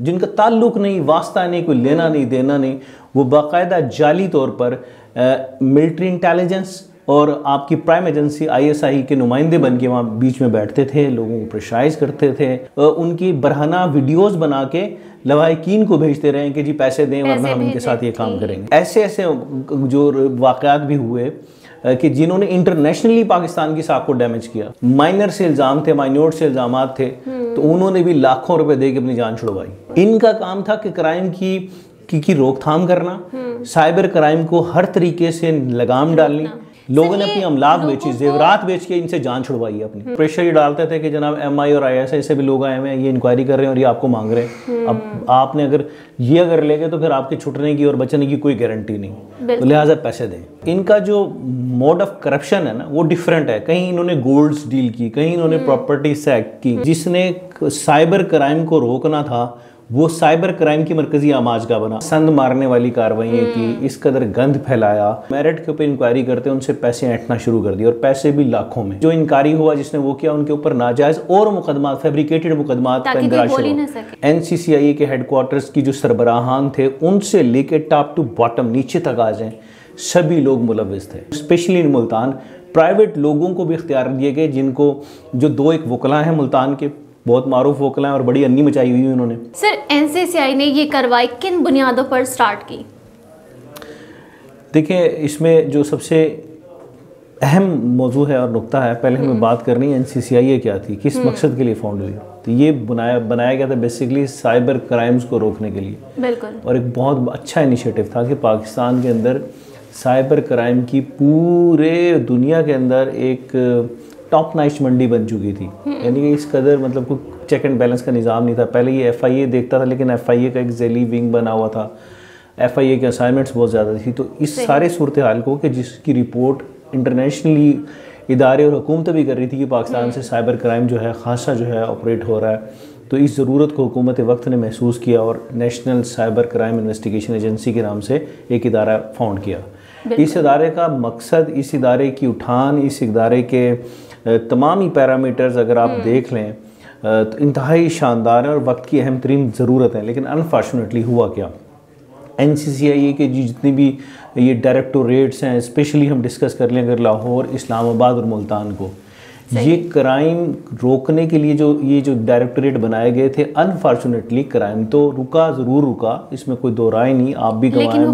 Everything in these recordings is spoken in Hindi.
जिनका ताल्लुक नहीं, वास्ता नहीं, कोई लेना नहीं देना नहीं, वो बाकायदा जाली तौर पर मिलिट्री इंटेलिजेंस और आपकी प्राइम एजेंसी ISI के नुमाइंदे बन के वहाँ बीच में बैठते थे, लोगों को प्रेशराइज करते थे, उनकी बरहना वीडियोस बना के लवाहिकीन को भेजते रहे कि जी पैसे दें वरना हम इनके साथ ये काम करेंगे। ऐसे ऐसे जो वाक़यात भी हुए कि जिन्होंने इंटरनेशनली पाकिस्तान की साख को डैमेज किया। माइनर से इल्ज़ाम थे, माइनॉर से इल्ज़ामात थे, तो उन्होंने भी लाखों रुपए दे के अपनी जान छुड़वाई। इनका काम था कि क्राइम की रोकथाम करना, साइबर क्राइम को हर तरीके से लगाम डालनी। लोगों ने अपनी अमलाक बेची, जेवरात बेच के इनसे जान छुड़वाई है अपनी। प्रेशर ये डालते थे कि जनाब MI और ISI से भी लोग आए हुए हैं, ये इंक्वायरी कर रहे हैं और ये आपको मांग रहे हैं। अब आपने अगर ले गए तो फिर आपके छुटने की और बचने की कोई गारंटी नहीं, तो लिहाजा पैसे दें। इनका जो मोड ऑफ करप्शन है ना वो डिफरेंट है। कहीं इन्होंने गोल्ड्स डील की, कहीं इन्होंने प्रॉपर्टी सैक की। जिसने साइबर क्राइम को रोकना था वो साइबर क्राइम की मरकजी आमाज का बना। संद मारने वाली कार्रवाइयाँ की, इस कदर गंद फैलाया, मेरिट के ऊपर इंक्वायरी करते उनसे पैसे ऐंठना शुरू कर दिए, और पैसे भी लाखों में। जो इंक्वायरी हुआ जिसने वो किया, उनके ऊपर नाजायज और मुकदमा, फैब्रिकेटेड मुकदमात का इंदराज हुआ। NCCIA के हेडक्वार्टर्स की जो सरबराहान थे उनसे लेके टॉप टू बॉटम नीचे तक आ जाए, सभी लोग मुलविस थे। स्पेशली इन मुल्तान प्राइवेट लोगों को भी इख्तियार दिए गए, जिनको जो 2-1 वकला हैं मुल्तान के, बहुत मारूफ वकला हैं और बड़ी अन्नी मचाई हुई उन्होंने। सर NCCI ने ये कार्रवाई किन बुनियादों पर स्टार्ट की? देखिए, इसमें जो सबसे अहम मौजू है और नुक्ता है, पहले हमें बात करनी है NCCI क्या थी, किस मकसद के लिए फाउंड हुई। तो ये बनाया गया था बेसिकली साइबर क्राइम्स को रोकने के लिए। बिल्कुल। और एक बहुत अच्छा इनिशिएटिव था कि पाकिस्तान के अंदर साइबर क्राइम की पूरे दुनिया के अंदर एक टॉप नाइच मंडी बन चुकी थी। यानी कि इस कदर मतलब कोई चेक एंड बैलेंस का निज़ाम नहीं था। पहले ये FIA देखता था, लेकिन FIA का एक ज़ैली विंग बना हुआ था, FIA के असाइनमेंट्स बहुत ज़्यादा थी। तो इस सारे सूरत हाल को, कि जिसकी रिपोर्ट इंटरनेशनली इदारे और हुकूमत भी कर रही थी कि पाकिस्तान से साइबर क्राइम जो है खासा जो है ऑपरेट हो रहा है, तो इस ज़रूरत को हुकूमत वक्त ने महसूस किया और national cyber crime investigation agency के नाम से एक इदारा फाउंड किया। इस इदारे का मकसद, इस इदारे की उठान, इस इदारे के तमाम ही पैरामीटर्स अगर आप देख लें तो इंतहाई शानदार है और वक्त की अहम तरीन ज़रूरत है। लेकिन अनफॉर्चुनेटली हुआ क्या, NCCI के जितनी भी ये डायरेक्टोरेट्स हैं, स्पेशली हम डिस्कस कर लें अगर लाहौर, इस्लामाबाद और मुल्तान को, ये क्राइम रोकने के लिए जो डायरेक्टोरेट बनाए गए थे, अनफॉर्चुनेटली क्राइम तो ज़रूर रुका, इसमें कोई दो राय नहीं। आप भी गंवाएं,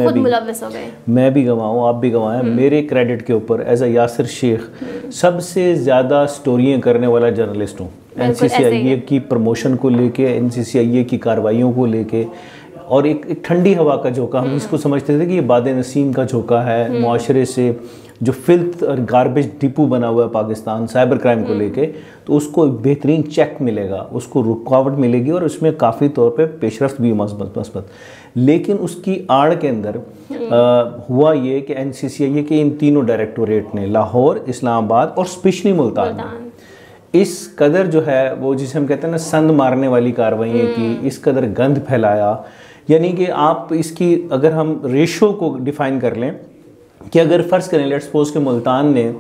मैं भी गंवाऊँ, आप भी गंवाएं। मेरे क्रेडिट के ऊपर एज अ यासिर शेख सबसे ज़्यादा स्टोरियाँ करने वाला जर्नलिस्ट हूँ। NCCI की प्रमोशन को लेके, NCCI की कार्रवाइयों को लेके, और एक ठंडी हवा का झोंका, हम इसको समझते थे कि ये बाद नसीम का झोंका है मुआशरे से, जो फिल्थ और गार्बेज डिपो बना हुआ है पाकिस्तान साइबर क्राइम को लेके, तो उसको बेहतरीन चेक मिलेगा, उसको रुकावट मिलेगी और उसमें काफ़ी तौर पे पेशरफ्त भी मस्बत। लेकिन उसकी आड़ के अंदर हुआ ये कि NCCI के इन तीनों डायरेक्टोरेट ने लाहौर, इस्लामाबाद और स्पेशली मुल्तान इस कदर जो है वो, जिसे हम कहते हैं ना, संद मारने वाली कार्रवाइयाँ की, इस कदर गंद फैलाया। यानी कि आप इसकी अगर हम रेशो को डिफ़ाइन कर लें कि अगर फ़र्ज़ करें, लेट्स सपोज कि मुल्तान ने,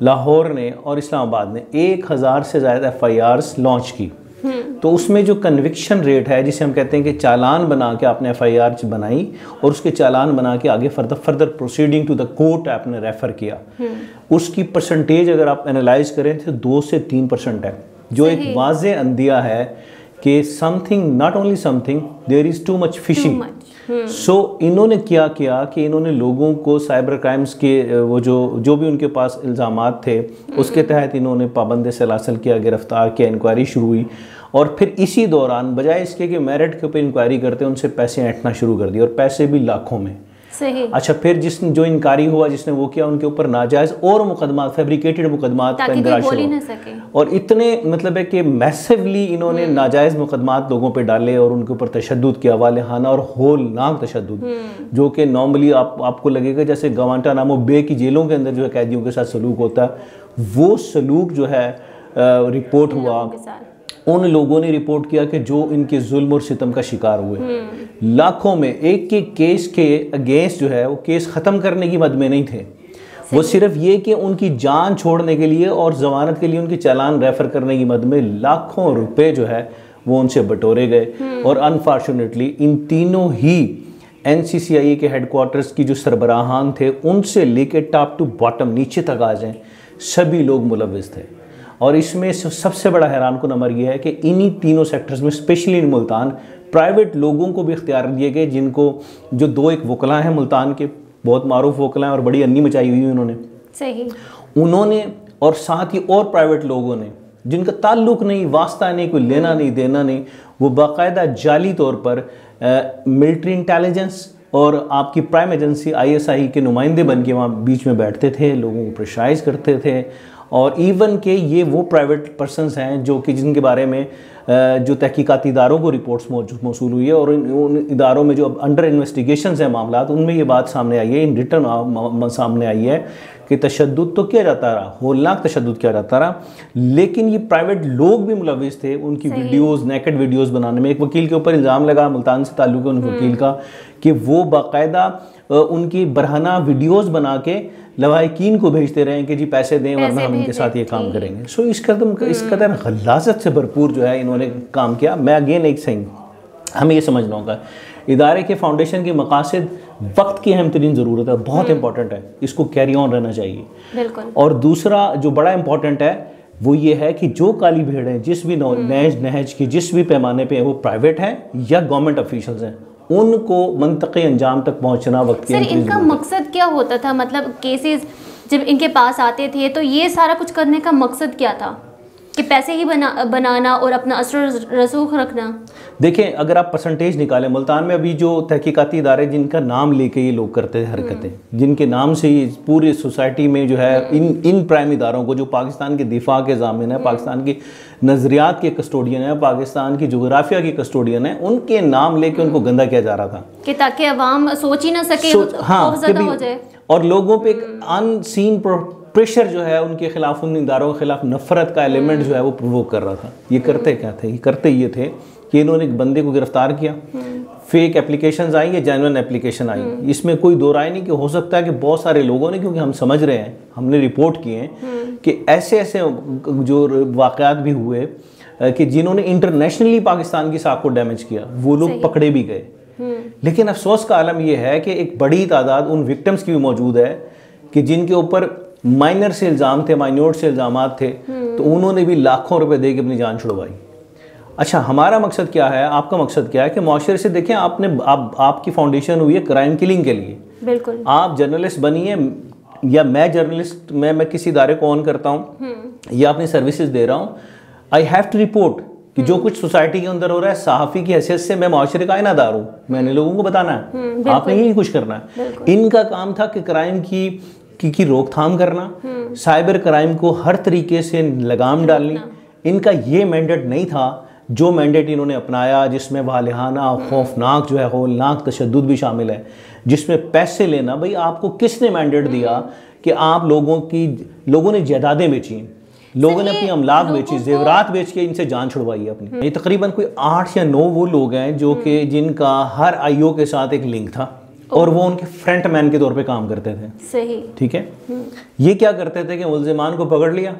लाहौर ने और इस्लामाबाद ने 1000 से ज़्यादा FIRs लॉन्च की, तो उसमें जो कन्विक्शन रेट है, जिसे हम कहते हैं कि चालान बना के आपने FIR बनाई और उसके चालान बना के आगे further proceeding to the court आपने रेफ़र किया, उसकी परसेंटेज अगर आप एनालाइज करें तो 2 से 3% है, जो एक वाज़े अंदिया है कि something, not only something, there is too much fishing. So इन्होंने क्या किया कि इन्होंने लोगों को साइबर क्राइम्स के वो जो भी उनके पास इल्ज़ामात थे उसके तहत इन्होंने पाबंद सलासल किया, गिरफ्तार किया, इंक्वायरी शुरू हुई, और फिर इसी दौरान बजाय इसके कि मेरिट के ऊपर इंक्वायरी करते उनसे पैसे ऐंठना शुरू कर दिए, और पैसे भी लाखों में। सही। अच्छा, फिर जो इंक्वायरी हुआ, जिसने वो किया, उनके ऊपर नाजायज और मुकदमा, फैब्रिकेटेड मुकदमात का इंदराज हुआ, और इतने मतलब है कि मैसिवली इन्होंने नाजायज मुकदमात लोगों पे डाले और उनके ऊपर तशद्दुद किया, वालेहाना और होलनाक तशद्दुद, जो कि नॉर्मली आपको लगेगा जैसे गवांटानामो बे की जेलों के अंदर जो है कैदियों के साथ सलूक होता है, वो सलूक जो है रिपोर्ट हुआ। उन लोगों ने रिपोर्ट किया कि जो इनके जुल्म और सितम का शिकार हुए, लाखों में, एक केस के अगेंस्ट जो है वो केस ख़त्म करने की मद में नहीं थे, वो सिर्फ ये कि उनकी जान छोड़ने के लिए और जमानत के लिए उनकी चालान रेफर करने की मद में लाखों रुपए जो है वो उनसे बटोरे गए और अनफॉर्चुनेटली इन तीनों ही NCCIA के हेडक्वार्टर्स की जो सरबराहान थे उनसे लेके टॉप टू बॉटम नीचे तक आ जाएं, सभी लोग मुलविस थे। और इसमें सबसे बड़ा हैरान कुन अमर यह है कि इन्हीं तीनों सेक्टर्स में स्पेशली इन मुल्तान प्राइवेट लोगों को भी इख्तियार दिए गए, जिनको जो दो एक वकला हैं मुल्तान के, बहुत मारूफ वकला हैं और बड़ी अन्नी मचाई हुई उन्होंने, सही उन्होंने, और साथ ही और प्राइवेट लोगों ने जिनका ताल्लुक नहीं, वास्ता नहीं, कोई लेना नहीं देना नहीं, वो बाकायदा जाली तौर पर मिलिट्री इंटेलिजेंस और आपकी प्राइम एजेंसी ISI के नुमाइंदे बन के वहाँ बीच में बैठते थे, लोगों को प्रेशराइज करते थे। और इवन के ये वो प्राइवेट पर्सनस हैं जो कि जिनके बारे में जो तहकीकाती इदारों को रिपोर्ट्स मौसूल हुई है और उन इदारों में जो अब अंडर इन्वेस्टिगेशन है मामला, उनमें ये बात सामने आई है, इन रिटर्न सामने आई है कि तशद्दुद तो किया जाता रहा, होलनाक तशद्दुद किया जाता रहा, लेकिन ये प्राइवेट लोग भी मुलविस थे उनकी वीडियोस, नेकेड वीडियोस बनाने में। एक वकील के ऊपर इल्ज़ाम लगा, मुल्तान से ताल्लुक़ है उन वकील का, कि वो बाकायदा उनकी बरहना वीडियोस बना के लवाहिकीन को भेजते रहे कि जी पैसे दें वरना हम इनके साथ ये काम करेंगे। सो इस कदर गलाजत से भरपूर जो है इन्होंने काम किया। मैं अगेन एक सही हमें ये समझना होगा, इदारे के फाउंडेशन के मकासद वक्त की अहम तरीन ज़रूरत है, बहुत इंपॉर्टेंट है, इसको कैरी ऑन रहना चाहिए। बिल्कुल। और दूसरा जो बड़ा इंपॉर्टेंट है वो ये है कि जो काली भेड़ हैं जिस भी नहज की जिस भी पैमाने पे वो प्राइवेट हैं या गवर्नमेंट ऑफिशियल्स हैं, उनको मंतक़ी अंजाम तक पहुंचना वक्त की। सर इनका मकसद क्या होता था, मतलब केसेस जब इनके पास आते थे तो ये सारा कुछ करने का मकसद क्या था, कि पैसे ही बनाना और अपना असर रसूख रखना? देखें, अगर आप परसेंटेज निकालें, मुल्तान में अभी जो तहकीकाती इदारे जिनका नाम लेके ये लोग करते हैं हरकतें, जिनके नाम से ही पूरी सोसाइटी में जो है इन प्राइम इदारों को, जो पाकिस्तान के दिफा के ज़ामिन है, पाकिस्तान की नज़रियात के कस्टोडियन है, पाकिस्तान की जोग्राफिया की कस्टोडियन है, उनके नाम लेके उनको गंदा किया जा रहा था कि ताकि अवाम सोच ही ना सके, हो जाए। और लोगों पे एक अनसीन प्रेशर जो है उनके खिलाफ, उन इदारों के खिलाफ नफरत का एलिमेंट जो है वो प्रोवोक कर रहा था। ये करते क्या थे, ये करते ये थे कि इन्होंने एक बंदे को गिरफ्तार किया, फेक एप्लीकेशंस आई या जेन्युइन एप्लीकेशन आई, इसमें कोई दो राय नहीं कि हो सकता है कि बहुत सारे लोगों ने, क्योंकि हम समझ रहे हैं, हमने रिपोर्ट किए हैं कि ऐसे ऐसे जो वाक़यात भी हुए कि जिन्होंने इंटरनेशनली पाकिस्तान की साख को डैमेज किया, वो लोग पकड़े भी गए। लेकिन अफसोस का आलम यह है कि एक बड़ी तादाद उन विक्टिम्स की भी मौजूद है कि जिनके ऊपर माइनर से इल्ज़ाम थे, माइन्योर से इल्ज़ाम थे, तो उन्होंने भी लाखों रुपए दे के अपनी जान छुड़वाई। अच्छा, हमारा मकसद क्या है, आपका मकसद क्या है कि मुआशरे से देखें, आपकी फाउंडेशन हुई है क्राइम किलिंग के लिए। बिल्कुल। आप जर्नलिस्ट बनिए या मैं जर्नलिस्ट, मैं किसी इदारे को ऑन करता हूँ या अपनी सर्विसेज दे रहा हूँ, आई हैव टू रिपोर्ट कि जो कुछ सोसाइटी के अंदर हो रहा है, सहाफ़ी की हैसियत से मैं मुआशरे का आइनादार हूँ, मैंने लोगों को बताना है, आपने यही कुछ करना है। इनका काम था कि क्राइम की रोकथाम करना, साइबर क्राइम को हर तरीके से लगाम डालनी। इनका ये मैंडेट नहीं था जो मैंडेट इन्होंने अपनाया, जिसमें वालिहाना, खौफनाक जो है, होलनाक तशद्दुद भी शामिल है, जिसमें पैसे लेना। भाई आपको किसने मैंडेट दिया कि आप लोगों ने जायदादें बेची, लोगों ने अपनी अमलाक बेची, जेवरात बेच के इनसे जान छुड़वाई है अपनी। ये तकरीबन कोई 8 या 9 वो लोग हैं जो कि जिनका हर IO के साथ एक लिंक था और वो उनके फ्रंट मैन के तौर पे काम करते थे। सही, ठीक है। ये क्या करते थे कि मुल्जिमान को पकड़ लिया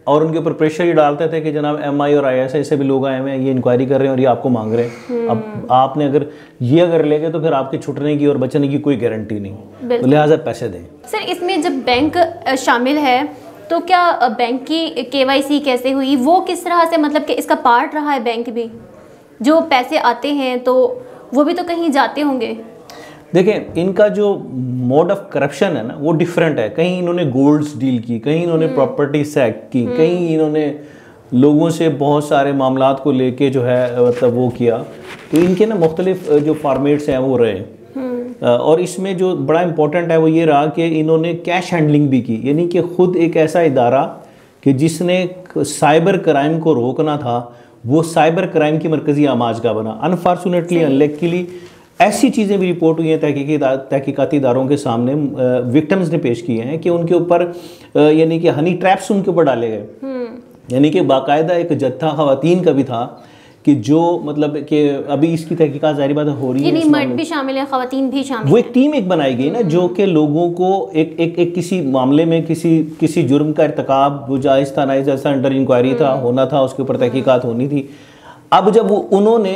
और उनके ऊपर प्रेशर ही डालते थे कि जनाब MI और ISI से भी लोग आए हुए हैं, ये इंक्वायरी कर रहे हैं और ये आपको मांग रहे हैं। अब आपने अगर ले गए तो फिर आपके छुटने की और बचने की कोई गारंटी नहीं, तो लिहाजा पैसे दें। सर इसमें जब बैंक शामिल है तो क्या बैंक की KYC कैसे हुई, वो किस तरह से, मतलब कि इसका पार्ट रहा है बैंक भी? जो पैसे आते हैं तो वो भी तो कहीं जाते होंगे। देखें, इनका जो मोड ऑफ करप्शन है ना वो डिफरेंट है। कहीं इन्होंने गोल्ड्स डील की, कहीं इन्होंने प्रॉपर्टी सैक की, कहीं इन्होंने लोगों से बहुत सारे मामलात को लेके जो है मतलब वो किया। तो इनके ना मुख्तलिफ जो फॉर्मेट्स हैं वो रहे। और इसमें जो बड़ा इंपॉर्टेंट है वो ये रहा कि इन्होंने कैश हैंडलिंग भी की, यानी कि ख़ुद एक ऐसा इदारा कि जिसने साइबर क्राइम को रोकना था, वो साइबर क्राइम की मरकज़ी आमाज का बना। अनफॉर्चुनेटली, अनलकीली ऐसी चीज़ें भी रिपोर्ट हुई हैं तहकीकाती इदारों के सामने, विक्टिम्स ने पेश किए हैं कि उनके ऊपर यानी कि हनी ट्रैप्स उनके ऊपर डाले गए। यानी कि बाकायदा एक जत्था ख़वातीन का भी था कि जो मतलब कि अभी इसकी तहकीकात जारी बात हो रही है, मर्द भी शामिल है, ख़वातीन भी शामिल, वो एक टीम बनाई गई ना, जो कि लोगों को एक किसी मामले में किसी जुर्म का इर्तिकाब, वो जायज़ था नाजायज़ था, अंडर इंक्वायरी था, होना था, उसके ऊपर तहकीकात होनी थी। अब जब उन्होंने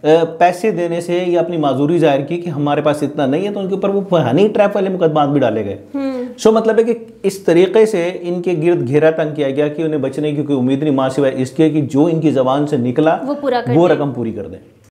पैसे देने से या अपनी माजूरी जाहिर की कि हमारे पास इतना नहीं है, तो उनके ऊपर वो हनी ट्रैप वाले मुकदमात भी डाले गए। सो मतलब है कि इस तरीके से इनके गिर्द घेरा तंग किया गया कि उन्हें बचने की कोई उम्मीद नहीं, मां सिवाय इसके कि जो इनकी जबान से निकला वो रकम पूरी कर दें।